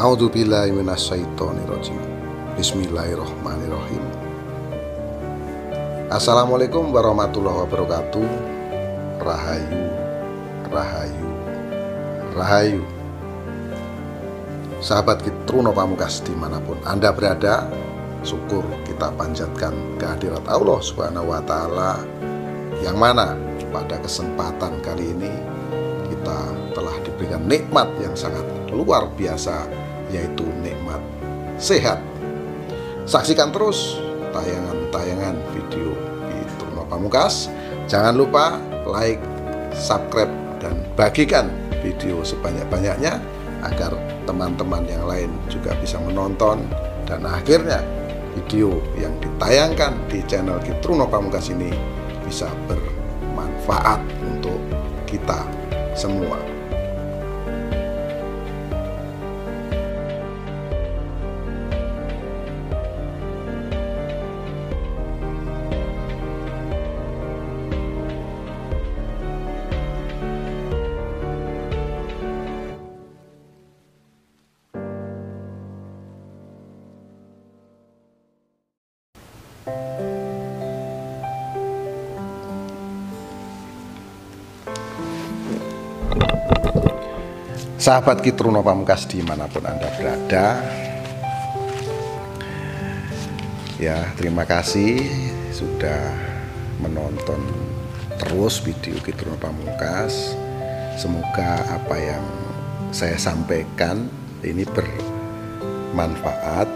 A'udzubillahi minasyaitonirrajim. Bismillahirrahmanirrahim. Assalamualaikum warahmatullahi wabarakatuh. Rahayu, rahayu, rahayu. Sahabat Kitruno Pamungkas dimanapun Anda berada, syukur kita panjatkan kehadirat Allah Subhanahu wa Ta'ala, yang mana pada kesempatan kali ini kita telah diberikan nikmat yang sangat luar biasa, yaitu nikmat sehat. Saksikan terus tayangan-tayangan video Kitruno Pamungkas. Jangan lupa like, subscribe, dan bagikan video sebanyak-banyaknya agar teman-teman yang lain juga bisa menonton, dan akhirnya video yang ditayangkan di channel Kitruno Pamungkas ini bisa bermanfaat untuk kita semua. Sahabat Kitruno Pamungkas dimanapun Anda berada, ya, terima kasih sudah menonton terus video Kitruno Pamungkas. Semoga apa yang saya sampaikan ini bermanfaat.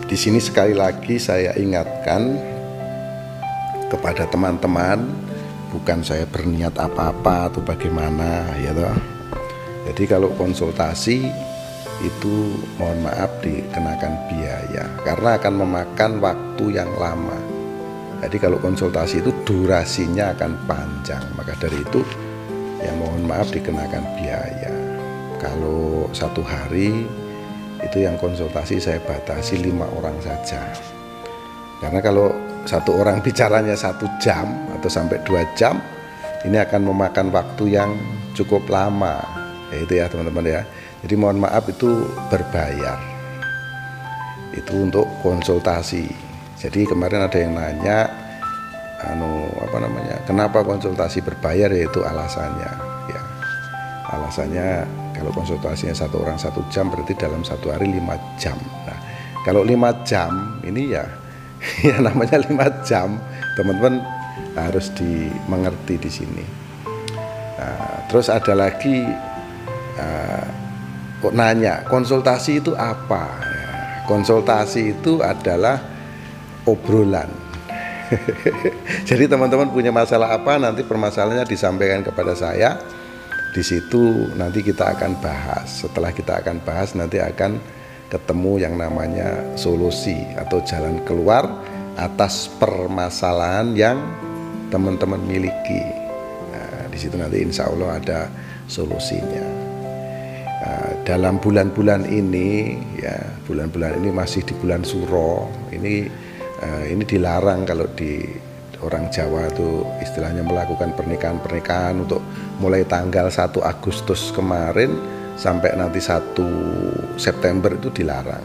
Di sini sekali lagi saya ingatkan kepada teman-teman, bukan saya berniat apa-apa atau bagaimana, ya toh. Jadi kalau konsultasi itu mohon maaf dikenakan biaya karena akan memakan waktu yang lama. Jadi kalau konsultasi itu durasinya akan panjang, maka dari itu ya mohon maaf dikenakan biaya. Kalau satu hari itu yang konsultasi saya batasi 5 orang saja. Karena kalau satu orang bicaranya 1 jam atau sampai 2 jam, ini akan memakan waktu yang cukup lama. Ya, itu ya teman-teman ya. Jadi mohon maaf itu berbayar. Itu untuk konsultasi. Jadi kemarin ada yang nanya kenapa konsultasi berbayar, yaitu alasannya ya. Alasannya kalau konsultasinya 1 orang 1 jam berarti dalam 1 hari 5 jam. Nah, kalau 5 jam ini ya ya namanya 5 jam, teman-teman harus dimengerti di sini. Nah, terus ada lagi kok nanya konsultasi itu apa? Ya, konsultasi itu adalah obrolan. Jadi teman-teman punya masalah apa, nanti permasalahannya disampaikan kepada saya. Di situ nanti kita akan bahas. Setelah kita akan bahas, nanti akan ketemu yang namanya solusi atau jalan keluar atas permasalahan yang teman-teman miliki. Nah, di situ nanti insya Allah ada solusinya. Dalam bulan-bulan ini ya, bulan-bulan ini masih di bulan Suro, ini dilarang kalau di orang Jawa itu istilahnya melakukan pernikahan untuk mulai tanggal 1 Agustus kemarin sampai nanti 1 September itu dilarang.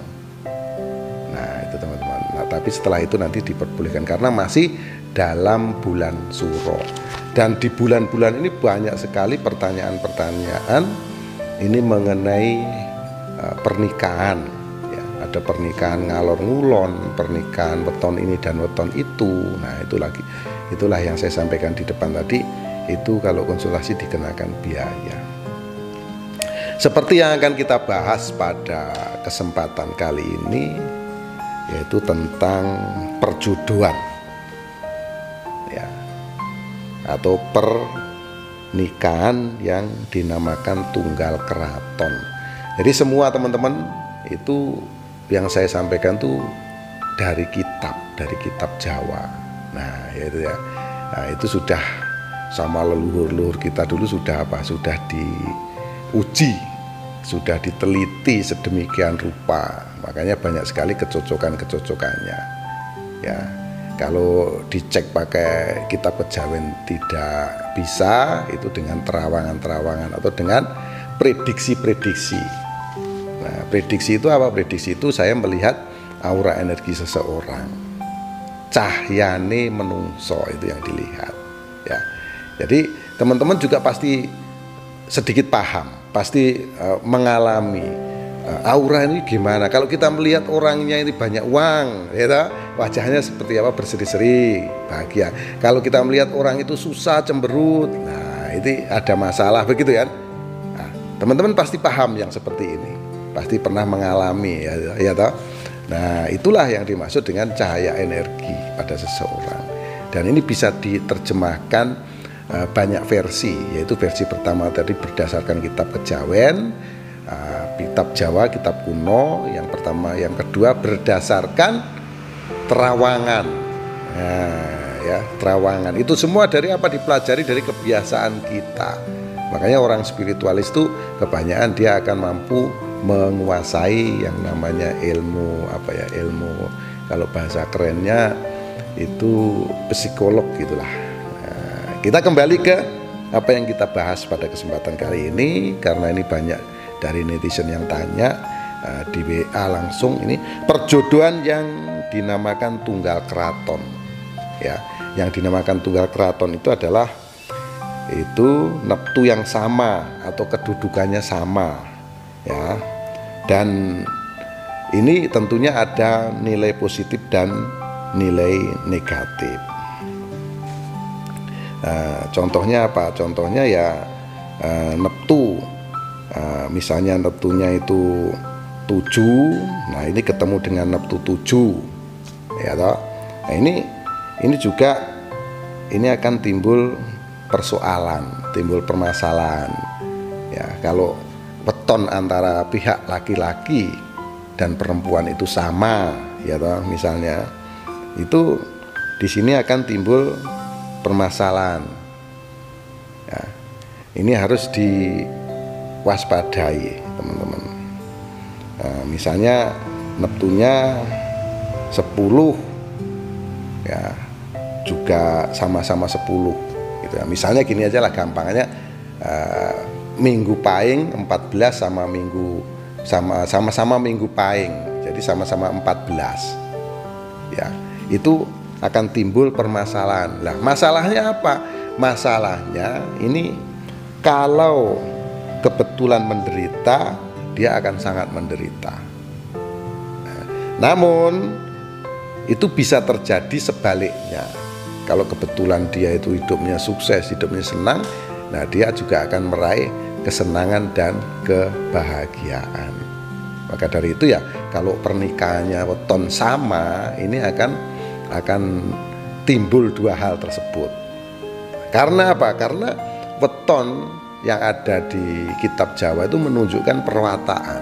Nah itu teman-teman. Nah, tapi setelah itu nanti diperbolehkan karena masih dalam bulan Suro. Dan di bulan-bulan ini banyak sekali pertanyaan-pertanyaan ini mengenai pernikahan ya. Ada pernikahan ngalor ngulon, pernikahan weton ini dan weton itu. Nah itulah yang saya sampaikan di depan tadi. Itu kalau konsultasi dikenakan biaya. Seperti yang akan kita bahas pada kesempatan kali ini, yaitu tentang perjodohan ya, atau pernikahan yang dinamakan tunggal keraton. Jadi semua teman-teman itu yang saya sampaikan tuh dari kitab Jawa. Nah itu ya, nah, itu sudah sama leluhur-leluhur kita dulu sudah diuji, sudah diteliti sedemikian rupa. Makanya banyak sekali kecocokannya ya. Kalau dicek pakai kitab kejawen tidak bisa, itu dengan terawangan-terawangan atau dengan prediksi-prediksi. Nah, Prediksi itu apa? Prediksi itu saya melihat aura energi seseorang, cahyane menungso itu yang dilihat ya. Jadi teman-teman juga pasti sedikit paham, pasti mengalami aura ini gimana. Kalau kita melihat orangnya ini banyak uang ya, wajahnya seperti apa, berseri-seri, bahagia. Kalau kita melihat orang itu susah, cemberut, nah itu ada masalah begitu ya. Nah, teman-teman pasti paham yang seperti ini, pasti pernah mengalami ya toh. Nah, itulah yang dimaksud dengan cahaya energi pada seseorang. Dan ini bisa diterjemahkan banyak versi, yaitu versi pertama tadi berdasarkan kitab kejawen, kitab Jawa, kitab kuno, yang pertama, yang kedua berdasarkan terawangan. Nah, ya, terawangan. Itu semua dari apa? Dipelajari dari kebiasaan kita. Makanya orang spiritualis itu kebanyakan dia akan mampu menguasai yang namanya ilmu ilmu kalau bahasa kerennya itu psikolog gitulah. Nah, kita kembali ke apa yang kita bahas pada kesempatan kali ini, karena ini banyak dari netizen yang tanya di WA langsung. Ini perjodohan yang dinamakan tunggal keraton ya. Yang dinamakan tunggal keraton itu adalah itu neptu yang sama atau kedudukannya sama ya, dan ini tentunya ada nilai positif dan nilai negatif. Contohnya apa? Contohnya ya neptu, misalnya neptunya itu 7, nah ini ketemu dengan neptu 7 ya toh. Nah ini juga ini akan timbul persoalan, timbul permasalahan ya. Kalau weton antara pihak laki-laki dan perempuan itu sama ya toh, misalnya itu di sini akan timbul permasalahan ya. Ini harus diwaspadai teman-teman. Misalnya neptunya 10 ya, juga sama-sama 10 gitu ya. Misalnya gini aja lah gampangnya, minggu pahing 14 sama minggu sama-sama minggu pahing, jadi sama-sama 14 ya, itu akan timbul permasalahan. Lah masalahnya apa? Masalahnya ini kalau kebetulan menderita, dia akan sangat menderita. Namun itu bisa terjadi sebaliknya. Kalau kebetulan dia itu hidupnya sukses, hidupnya senang, nah dia juga akan meraih kesenangan dan kebahagiaan. Maka dari itu ya, kalau pernikahannya weton sama, ini akan timbul dua hal tersebut. Karena apa? Karena weton yang ada di kitab Jawa itu menunjukkan perwataan.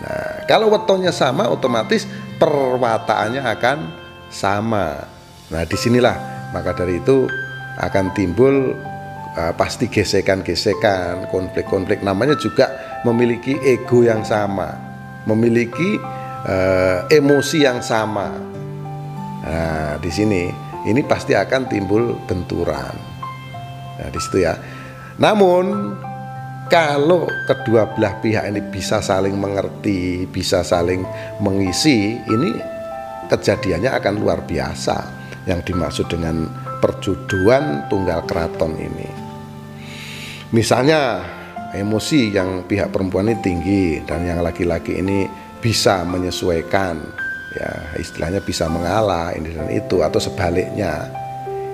Nah, kalau wetonnya sama, otomatis perwataannya akan sama. Nah, disinilah maka dari itu akan timbul pasti gesekan-gesekan, konflik-konflik. Namanya juga memiliki ego yang sama, memiliki emosi yang sama. Nah, di sini ini pasti akan timbul benturan. Nah, di situ ya. Namun kalau kedua belah pihak ini bisa saling mengerti, bisa saling mengisi, ini kejadiannya akan luar biasa. Yang dimaksud dengan perjodohan tunggal keraton ini, misalnya emosi yang pihak perempuan ini tinggi dan yang laki-laki ini bisa menyesuaikan, ya istilahnya bisa mengalah ini dan itu, atau sebaliknya,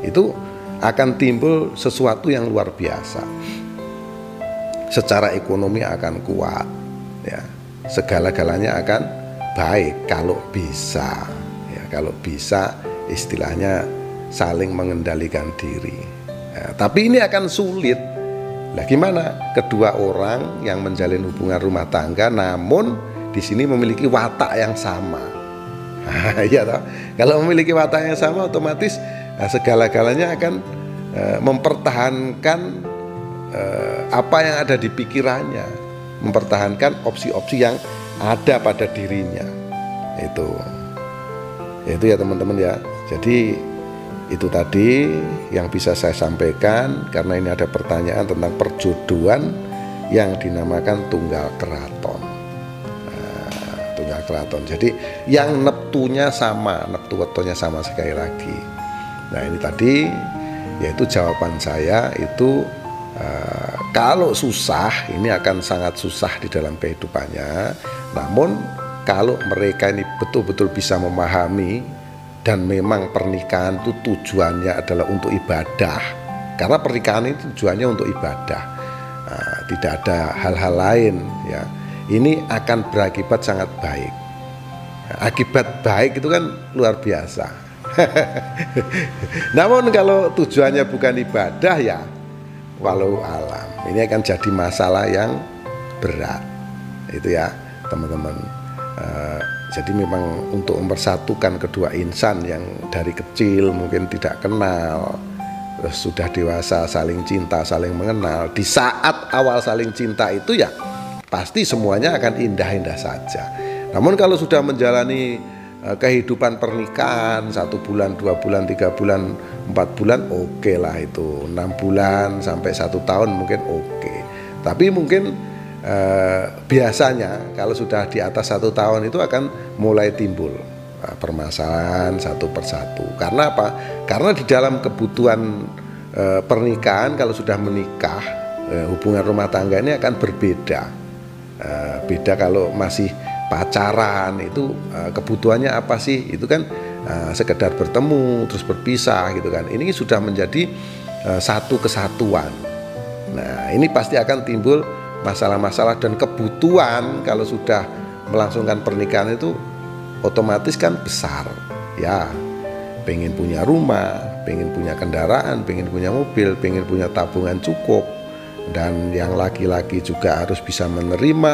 itu akan timbul sesuatu yang luar biasa. Secara ekonomi akan kuat ya, segala-galanya akan baik kalau bisa ya, kalau bisa istilahnya saling mengendalikan diri ya, tapi ini akan sulit. Lah gimana? Kedua orang yang menjalin hubungan rumah tangga namun di sini memiliki watak yang sama. Ya toh? Kalau memiliki watak yang sama, otomatis segala-galanya akan mempertahankan apa yang ada di pikirannya, mempertahankan opsi-opsi yang ada pada dirinya. Itu ya teman-teman ya. Jadi itu tadi yang bisa saya sampaikan, karena ini ada pertanyaan tentang perjodohan yang dinamakan tunggal keraton. punya keraton. Jadi yang neptunya sama, neptu wetonya sama sekali lagi. Nah ini tadi yaitu jawaban saya itu kalau susah ini akan sangat susah di dalam kehidupannya. Namun kalau mereka ini betul-betul bisa memahami dan memang pernikahan itu tujuannya adalah untuk ibadah, karena pernikahan itu tujuannya untuk ibadah, tidak ada hal-hal lain ya, ini akan berakibat sangat baik. Akibat baik itu kan luar biasa. Namun kalau tujuannya bukan ibadah ya walau alam, ini akan jadi masalah yang berat itu ya teman-teman. Jadi memang untuk mempersatukan kedua insan yang dari kecil mungkin tidak kenal, terus sudah dewasa saling cinta, saling mengenal, di saat awal saling cinta itu ya pasti semuanya akan indah-indah saja. Namun kalau sudah menjalani kehidupan pernikahan 1 bulan, 2 bulan, 3 bulan, 4 bulan oke lah itu, 6 bulan sampai 1 tahun mungkin oke. Tapi mungkin biasanya kalau sudah di atas 1 tahun itu akan mulai timbul permasalahan satu persatu. Karena apa? Karena di dalam kebutuhan pernikahan kalau sudah menikah, hubungan rumah tangga ini akan berbeda. Beda kalau masih pacaran itu kebutuhannya apa sih? Itu kan sekedar bertemu terus berpisah gitu kan. Ini sudah menjadi satu kesatuan. Nah, ini pasti akan timbul masalah-masalah dan kebutuhan kalau sudah melangsungkan pernikahan itu otomatis kan besar ya, pengen punya rumah, pengen punya kendaraan, pengen punya mobil, pengen punya tabungan cukup, dan yang laki-laki juga harus bisa menerima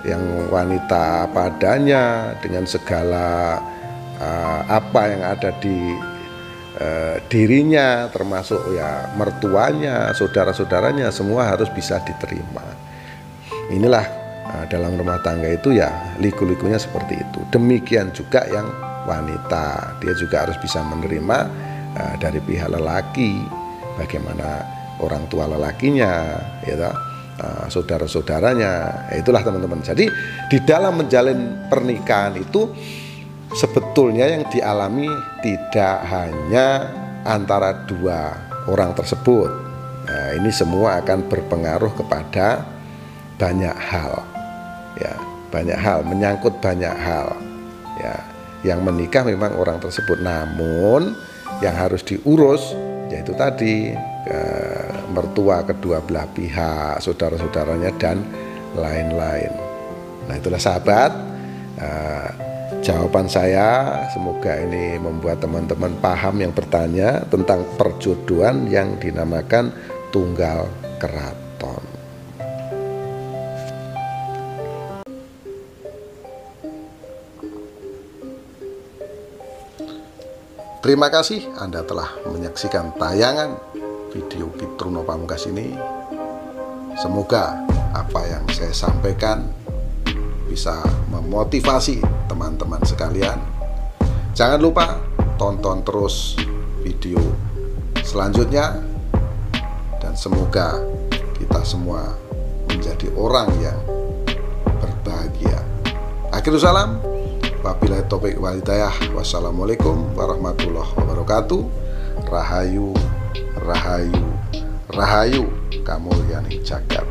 yang wanita apa adanya dengan segala apa yang ada di dirinya, termasuk ya mertuanya, saudara-saudaranya, semua harus bisa diterima. Inilah dalam rumah tangga itu ya liku-likunya seperti itu. Demikian juga yang wanita, dia juga harus bisa menerima dari pihak lelaki, bagaimana orang tua lelakinya, ya, saudara-saudaranya. Itulah teman-teman. Jadi di dalam menjalin pernikahan itu sebetulnya yang dialami tidak hanya antara 2 orang tersebut. Nah, ini semua akan berpengaruh kepada banyak hal, ya, banyak hal, menyangkut banyak hal, ya. Yang menikah memang orang tersebut, namun yang harus diurus yaitu tadi mertua kedua belah pihak, saudara-saudaranya dan lain-lain. Nah, itulah sahabat. Jawaban saya, semoga ini membuat teman-teman paham yang bertanya tentang perjodohan yang dinamakan tunggal keraton. Terima kasih Anda telah menyaksikan tayangan video Kitruno Pamungkas ini. Semoga apa yang saya sampaikan bisa memotivasi teman-teman sekalian. Jangan lupa tonton terus video selanjutnya, dan semoga kita semua menjadi orang yang berbahagia. Akhirul salam, wabillahi taufiq wal hidayah. Wassalamualaikum warahmatullahi wabarakatuh. Rahayu, rahayu, rahayu kamulyaning jagat.